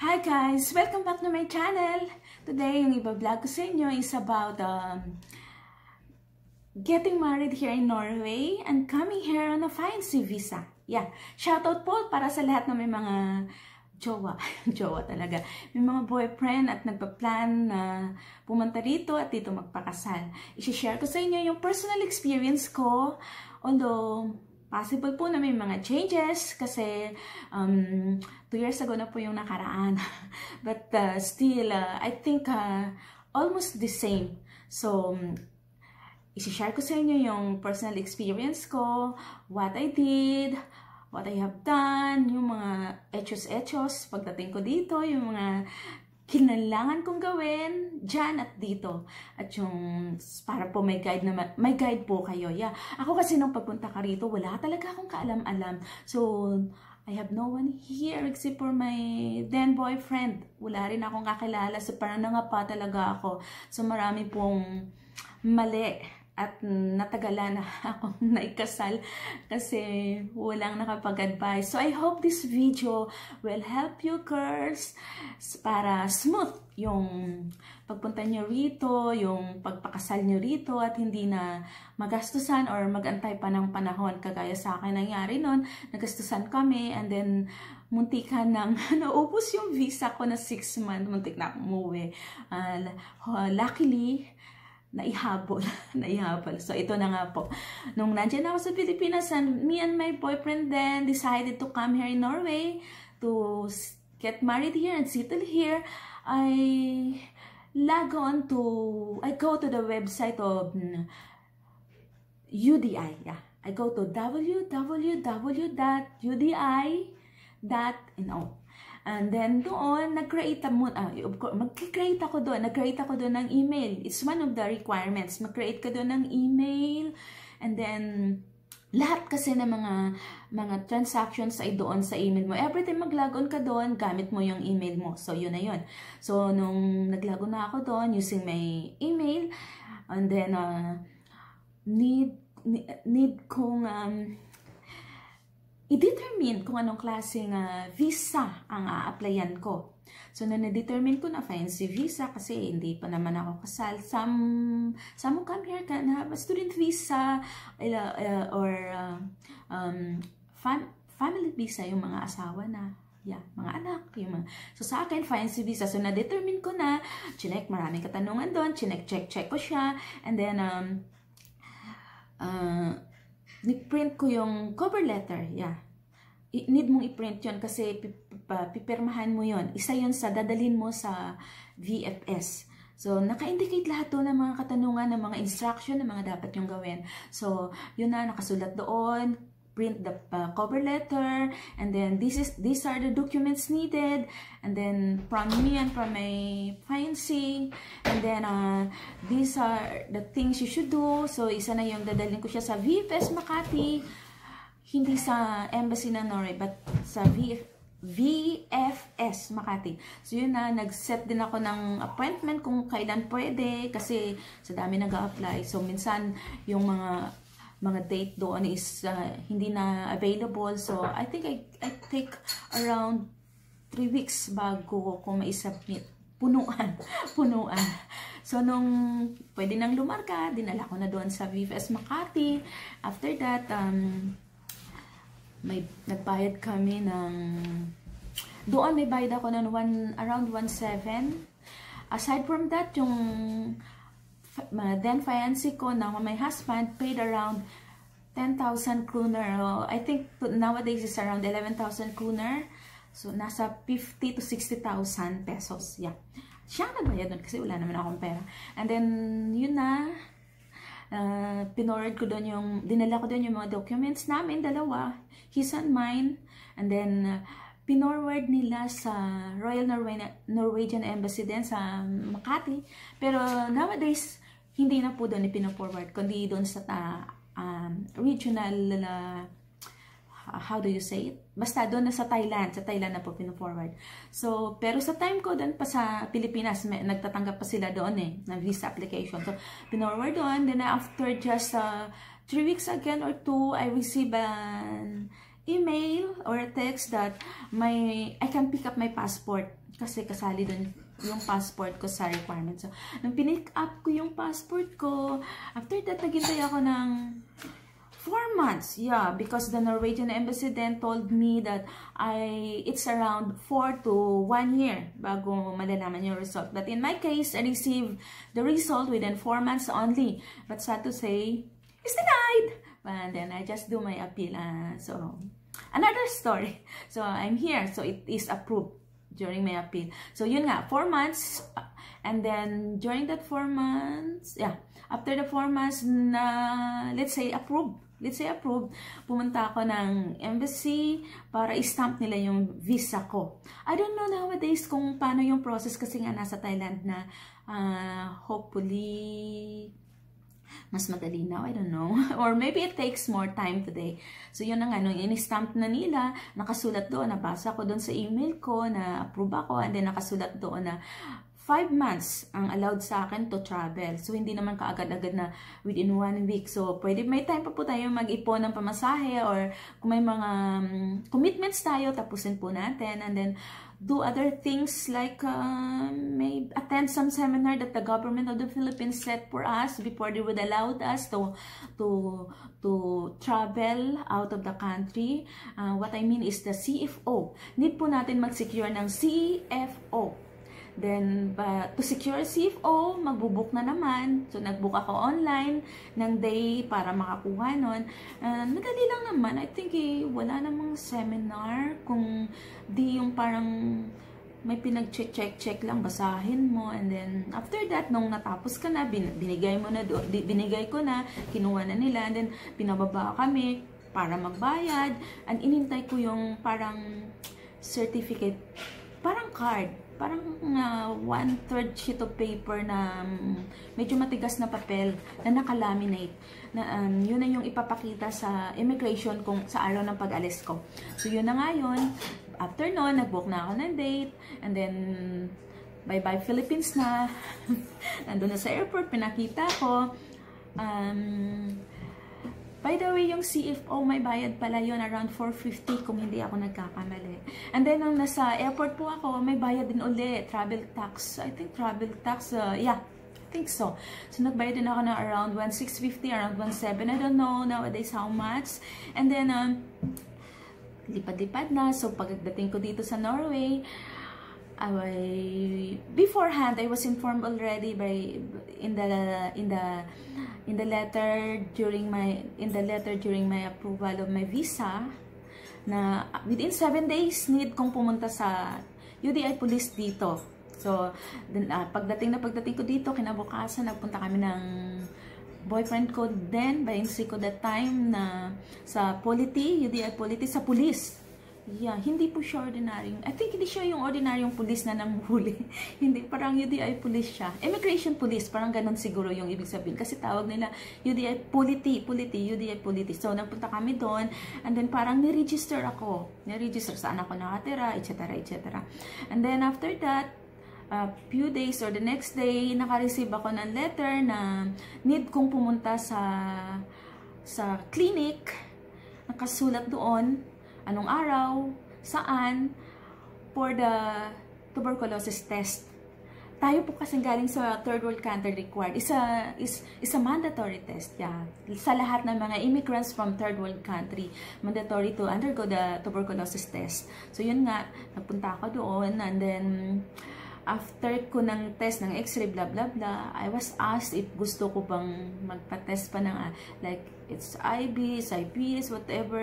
Hi guys! Welcome back to my channel! Today, yung iba-vlog ko sa inyo is about getting married here in Norway and coming here on a fancy visa. Yeah, shoutout po para sa lahat ng may mga jowa. Jowa talaga. May mga boyfriend at nagpa-plan na pumunta rito at dito magpakasal. I-share ko sa inyo yung personal experience ko. Although, possible po na may mga changes kasi 2 years ago na po yung nakaraan. But still, I think almost the same. So, isi-share ko sa inyo yung personal experience ko, what I did, what I have done, yung mga etos-etos pagdating ko dito, yung mga kinailangan kong gawin dyan at dito. At yung para po may guide po kayo. Yeah. Ako kasi nung pagpunta ka rito, wala talaga akong kaalam-alam. So, I have no one here except for my then boyfriend. Wala rin akong kakilala. So, parang nangapa talaga ako. So, marami pong mali. At natagalan na akong naikasal kasi walang nakapag-advise. So, I hope this video will help you girls para smooth yung pagpunta nyo rito, yung pagpakasal nyo rito at hindi na magastusan or magantay pa ng panahon. Kagaya sa akin nangyari nun, nagastusan kami and then muntikan nang naubos yung visa ko na 6 months. Muntik na akong umuwi. Luckily, naihabol. So, ito na nga po. Nung nandiyan ako sa Pilipinas, and me and my boyfriend then decided to come here in Norway to get married here and settle here. I go to the website of UDI. Yeah. I go to www.udi.no. And then doon, nag-create ako doon ng email. It's one of the requirements. Mag-create ka doon ng email. And then, lahat kasi ng mga transactions ay doon sa email mo. Every time mag-log on ka doon, gamit mo yung email mo. So, yun na yun. So, nung nag-log on na ako doon using my email, and then, need kong i-determine kung anong klaseng visa ang a-applyan ko. So, na-determine ko na fancy visa kasi hindi pa naman ako kasal. Some who come here can have a student visa or family visa, yung mga asawa na. Yeah, mga anak. So, sa akin, fancy visa. So, na-determine ko na. Chinek, maraming katanungan doon. Check ko siya. And then, ni-print ko yung cover letter. Yeah. Need mong i-print yun kasi pipirmahan mo yun. Isa yun sa dadalhin mo sa VFS. So, naka-indicate lahat doon ng mga katanungan, ng mga instruction, ng mga dapat yung gawin. So, yun na, nakasulat doon. Print the cover letter. And then, these are the documents needed. And then, from me and from my fiancé. And then, these are the things you should do. So, isa na yung dadalhin ko siya sa VFS Makati. Hindi sa Embassy ng Norway, but sa VFS Makati. So, yun na, nag-set din ako ng appointment kung kailan pwede. Kasi, sa dami nag-a-apply. So, minsan, yung mga date doon is hindi na available. So, I think I take around 3 weeks bago ko ma-submit. Punuan. So, nung pwede nang lumarka, dinala ko na doon sa VFS Makati. After that, nagbayad kami ng... Doon may bayad ako ng around 1,700. Aside from that, yung then fiancé ko na my husband paid around 10,000 kroner. I think nowadays is around 11,000 kroner. So, nasa 50 to 60,000 pesos. Yeah. Siya nagbayad nun kasi wala naman akong pera. And then, yun na. Pinorward ko doon dinala ko doon yung mga documents namin, dalawa. His and mine. And then, pinorward nila sa Royal Norwegian Embassy din sa Makati. Pero nowadays, hindi na po doon ipino-forward, kundi doon sa regional, how do you say it? Basta doon na sa Thailand na po pino-forward. So, pero sa time ko doon pa sa Pilipinas, nagtatanggap pa sila doon ng visa application. So, pinorward doon. Then after just 3 weeks again or 2, I receive an email or a text that I can pick up my passport kasi kasali dun yung passport ko sa requirements. So, nung pinick up ko yung passport ko, after that, naghintay ako ng 4 months. Yeah, because the Norwegian embassy then told me that it's around 4 to 1 year bago malalaman yung result. But in my case, I received the result within 4 months only. But sad to say, it's denied. And then I just do my appeal. So, another story. So, I'm here. So, it is approved during my appeal. So, yun nga, 4 months. And then, during that 4 months, yeah, after the 4 months na, let's say, approved, pumunta ako ng embassy para i-stamp nila yung visa ko. I don't know nowadays kung paano yung process kasi nga nasa Thailand na hopefully mas madali now, I don't know. Or maybe it takes more time today. So, yun na nga, nung in-stamp na nila, nakasulat doon, nabasa ko doon sa email ko na approve ako, and then nakasulat doon na 5 months ang allowed sa akin to travel. So, hindi naman kaagad-agad na within 1 week. So, pwede, may time pa po tayo mag-ipon ng pamasahe or kung may mga commitments tayo, tapusin po natin. And then, do other things like may attend some seminar that the government of the Philippines set for us before they would allow us to travel out of the country. What I mean is the CFO. Need po natin mag-secure ng CFO. Then, to secure CFO, magbubook na naman. So, nagbook ako online ng day para makakuha nun. Madali lang naman. I think wala namang seminar. Kung di yung parang may pinag-check lang, basahin mo. And then, after that, nung natapos ka na, binigay ko na, kinuha na nila. And then, pinababa kami para magbayad. And inintay ko yung parang certificate, parang card. Parang 1/3 sheet of paper na medyo matigas na papel na nakalaminate. Na, yun na yung ipapakita sa immigration kung sa araw ng pag-alis ko. So, yun na nga yun. After nun, nag-book na ako ng date. And then, bye-bye Philippines na. Nandun na sa airport, pinakita ko. By the way, yung CFO, may bayad pala yun, around 450 kung hindi ako nagkakamali. And then, nung nasa airport po ako, may bayad din ulit, travel tax. I think travel tax, yeah, I think so. So, nagbayad din ako ng around 1,650, around 1,700. I don't know nowadays how much. And then, lipad-lipad na. So, pagdating ko dito sa Norway, beforehand I was informed already in the letter during my approval of my visa na within 7 days need kong pumunta sa UDI police dito. So pagdating ko dito, kinabukasan nagpunta kami ng boyfriend ko then, bainsi ko that time na sa Polity, UDI Polity, sa police. Yeah, hindi po siya ordinaryong. I think hindi siya yung ordinaryong police na nanguhuli. Hindi, parang UDI police siya. Immigration police, parang ganun siguro yung ibig sabihin. Kasi tawag nila UDI Polity, UDI Polity. So, nagpunta kami doon, and then parang ni-register ako. Ni-register saan ako nakatira, etc. etc. And then after that, a few days or the next day, naka-receive ako ng letter na need kong pumunta sa clinic. Nakasulat doon anong araw, saan, for the tuberculosis test. Tayo po kasi galing sa third world country required. Is a mandatory test, yeah. Sa lahat ng mga immigrants from third world country, mandatory to undergo the tuberculosis test. So yun nga, nagpunta ako doon, and then after ko ng test ng x-ray, blah blah blah, I was asked if gusto ko bang magpa-test pa ng like it's IBs, IPS, whatever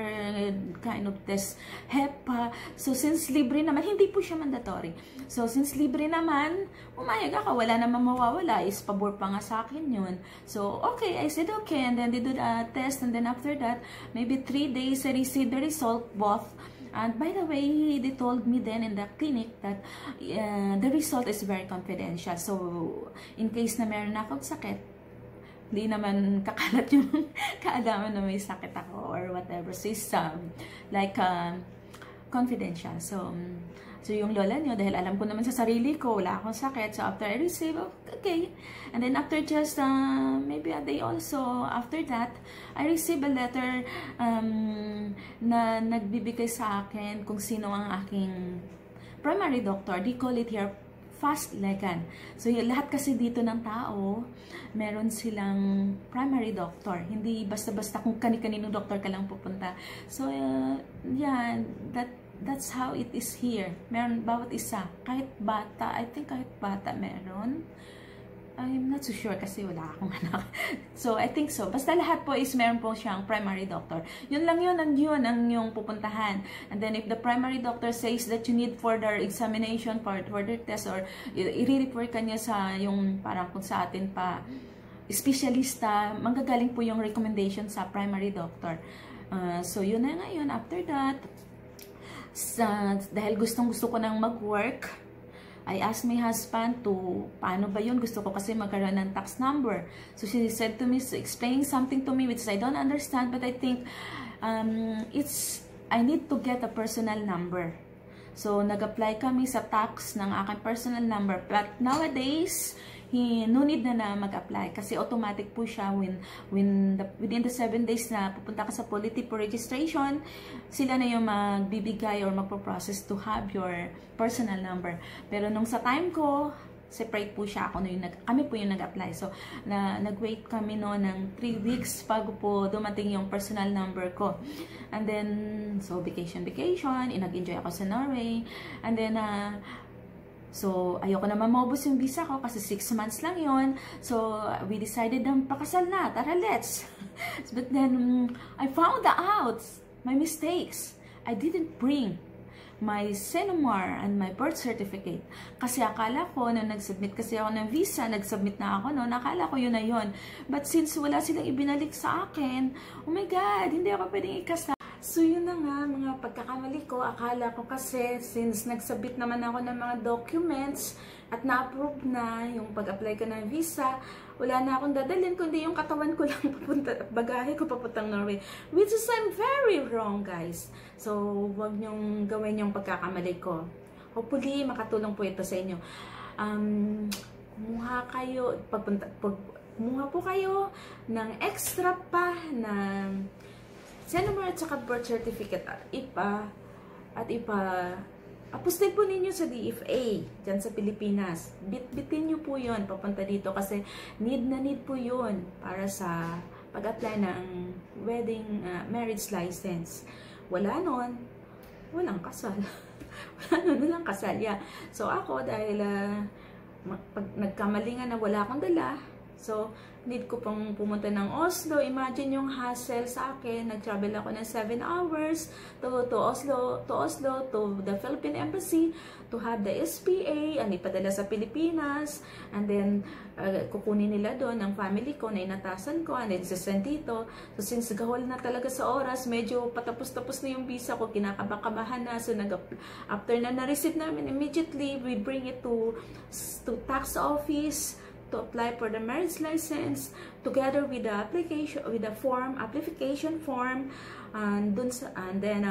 kind of test, HEPA. So since libre naman, hindi po siya mandatory. So since libre naman, umayag ako, wala naman mawawala, is pabor pa nga sa akin yun. So okay, I said okay, and then they do the test, and then after that, maybe 3 days I received the result, both. And by the way, they told me then in the clinic that the result is very confidential. So, in case na meron akong sakit, hindi naman kakalat yung kaalaman na may sakit ako or whatever. So, it's like confidential. So, So, yung lola niyo, dahil alam ko naman sa sarili ko, wala akong sakit. So, after I receive, okay. And then, after just maybe a day also, after that, I receive a letter na nagbibigay sa akin kung sino ang aking primary doctor. They call it here fast legan. So, lahat kasi dito ng tao, meron silang primary doctor. Hindi basta-basta kung kani-kaninong doctor ka lang pupunta. So, yeah, that's how it is here. Meron bawat isa. Kahit bata, I think kahit bata meron. I'm not so sure kasi wala akong anak. So, I think so. Basta lahat po is meron po siyang primary doctor. Yun lang yun ang yung pupuntahan. And then, if the primary doctor says that you need further examination, further test, or i-refer ka niya sa yung parang kung sa atin pa, specialista, manggagaling po yung recommendation sa primary doctor. So, yun na ngayon. After that, dahil gustong-gusto ko nang mag-work, I asked my husband to, paano ba yun? Gusto ko kasi magkaroon ng tax number. So, she said to me, explaining something to me which I don't understand, but I think I need to get a personal number. So, nag-apply kami sa tax ng aking personal number. But nowadays, no need na mag-apply kasi automatic po siya within the 7 days na pupunta ka sa Polity for registration, sila na yung magbibigay or magpo-process to have your personal number. Pero nung sa time ko, separate po siya. Kami po yung nag-apply. So, nag-wait kami ng 3 weeks bago po dumating yung personal number ko. And then, so vacation, nag-enjoy ako sa Norway. And then, so, ayoko naman maubos yung visa ko kasi 6 months lang yon. So, we decided na pakasal na. Tara, let's. But then, I found out my mistakes. I didn't bring my CENOMAR and my birth certificate. Kasi akala ko, na nag-submit kasi ako ng visa, nag-submit na ako, nakala ko yun na yun. But since wala silang ibinalik sa akin, oh my God, hindi ako pwedeng ikasal. So, yun na nga, mga pagkakamali ko. Akala ko kasi, since nagsabit naman ako ng mga documents at na-approve na yung pag-apply ko ng visa, wala na akong dadalhin, kundi yung katawan ko lang papunta, bagahe ko papuntang Norway. Which is, I'm very wrong, guys. So, huwag niyong gawin yung pagkakamali ko. Hopefully, makatulong po ito sa inyo. Kumuha po kayo ng extra pa na CENOMAR at saka birth certificate at apostille po ninyo sa DFA dyan sa Pilipinas. Bitbitin nyo po yun papunta dito kasi need na need po yun para sa pag-apply ng wedding marriage license. Wala nun, walang kasal. walang kasal. Yeah. So ako dahil pag nagkamali nga na wala akong dala, so need ko pang pumunta ng Oslo. Imagine yung hassle sa akin. Nag-travel ako ng 7 hours to Oslo, to the Philippine Embassy, to have the SPA, and ipadala sa Pilipinas. And then, kukunin nila doon ang family ko na inatasan ko, and then sasend dito. So, since gahol na talaga sa oras, medyo patapos-tapos na yung visa ko, kinakabakabahan na. So, after na-receive namin, immediately, we bring it to tax office, to apply for the marriage license together with the application, with the application form, and then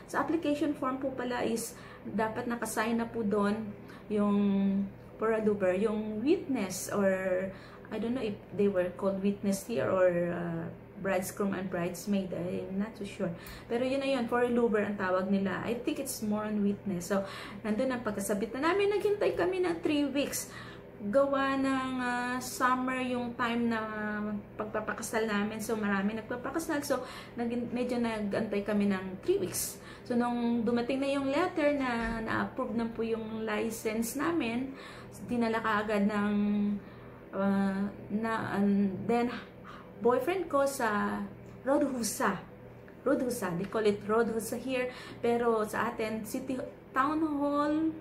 sa application form po pala is dapat nakasign na po doon yung paraduber, yung witness, or I don't know if they were called witness here or bridegroom and bridesmaid, I'm not too sure. Pero yun na yun, paraduber ang tawag nila. I think it's more on witness. So, nandun ang pagkasabit na namin, naghintay kami ng 3 weeks. Gawa ng summer yung time na pagpapakasal namin. So, marami nagpapakasal. So, medyo nag-antay kami ng 3 weeks. So, nung dumating na yung letter na na-approve na po yung license namin, dinala ka agad ng then, boyfriend ko sa Rådhuset. They call it Rådhuset here. Pero sa atin, Town Hall,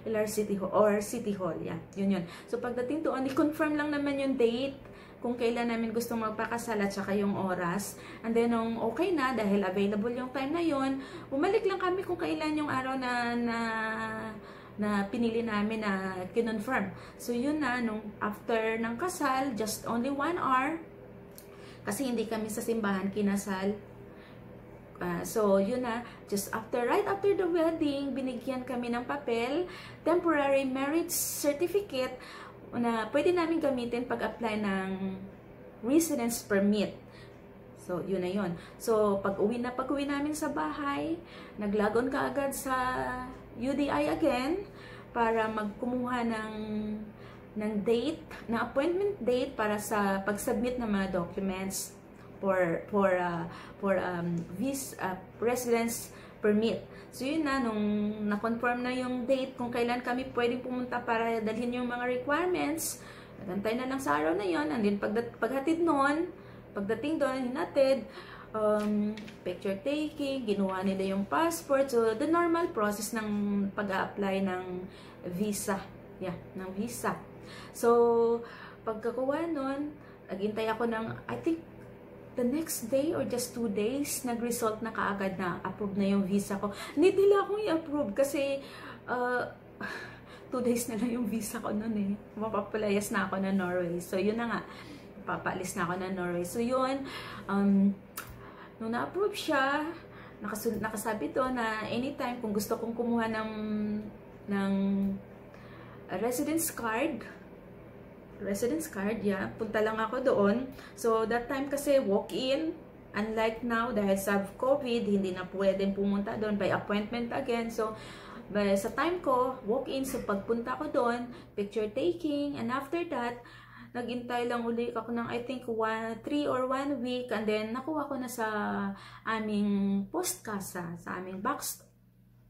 LR City Hall, or City Hall, yeah, yun. So, pagdating doon, i-confirm lang naman yung date, kung kailan namin gusto magpakasal at saka yung oras. And then, nung okay na, dahil available yung time na yun, bumalik lang kami kung kailan yung araw na pinili namin na kinonfirm. So, yun na, nung after ng kasal, just only 1 hour, kasi hindi kami sa simbahan kinasal, So, yun na, just right after the wedding, binigyan kami ng papel, temporary marriage certificate, na pwede namin gamitin pag-apply ng residence permit. So, yun na yun. So, pag-uwi namin sa bahay, naglagon ka agad sa UDI again para magkumuha ng date, ng appointment date para sa pag-submit ng mga documents for residence permit. So yun na, nung na-confirm na yung date kung kailan kami pwedeng pumunta para dalhin yung mga requirements, nagantay na lang sa araw na yun, and then pagdating doon, hinatid, picture taking, ginawa nila yung passport, so the normal process ng pag-a-apply ng visa. Yeah, ng visa. So, pagkakuha nun, naghintay ako ng, I think, the next day or just 2 days, nag-result na kaagad na approve na yung visa ko. Hindi nila akong i-approve kasi 2 days na lang yung visa ko nun eh. Mapapalayas na ako na Norway. So, yun na nga. Papaalis na ako na Norway. So, yun. Nung na-approve siya, nakasabi to na anytime kung gusto kong kumuha ng residence card, yeah, punta lang ako doon. So, that time kasi walk-in, unlike now, dahil sa COVID, hindi na pwedeng pumunta doon by appointment again. So, sa time ko, walk-in, so pagpunta ko doon, picture taking, and after that, naghintay lang uli ako ng, I think, 3 or 1 week, and then nakuha ko na sa aming postkasa, sa aming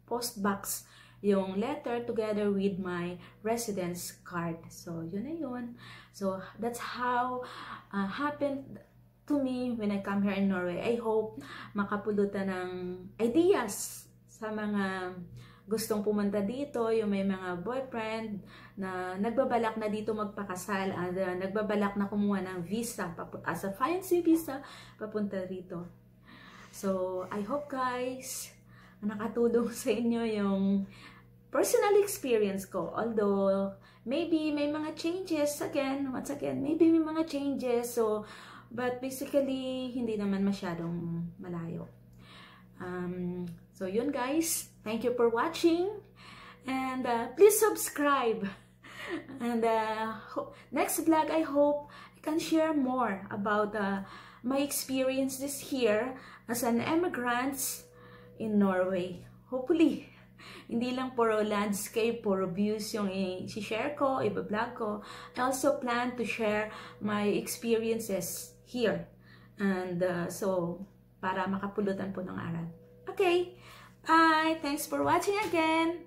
post box, yung letter together with my residence card. So, yun na yun. So, that's how happened to me when I come here in Norway. I hope makapulutan ng ideas sa mga gustong pumunta dito, yung may mga boyfriend na nagbabalak na dito magpakasal, nagbabalak na kumuha ng visa, as a fiancé visa, papunta dito. So, I hope guys, nakatulong sa inyo yung personal experience ko. Although, maybe may mga changes once again, maybe may mga changes. So, but basically, hindi naman masyadong malayo. So, yun guys. Thank you for watching. And please subscribe. And next vlog, I hope I can share more about my experiences here as an immigrant in Norway. Hopefully, hindi lang puro landscape, puro views yung i-share ko, i-vlog ko. I also plan to share my experiences here. And so, para makapulutan po ng aral. Okay, bye! Thanks for watching again!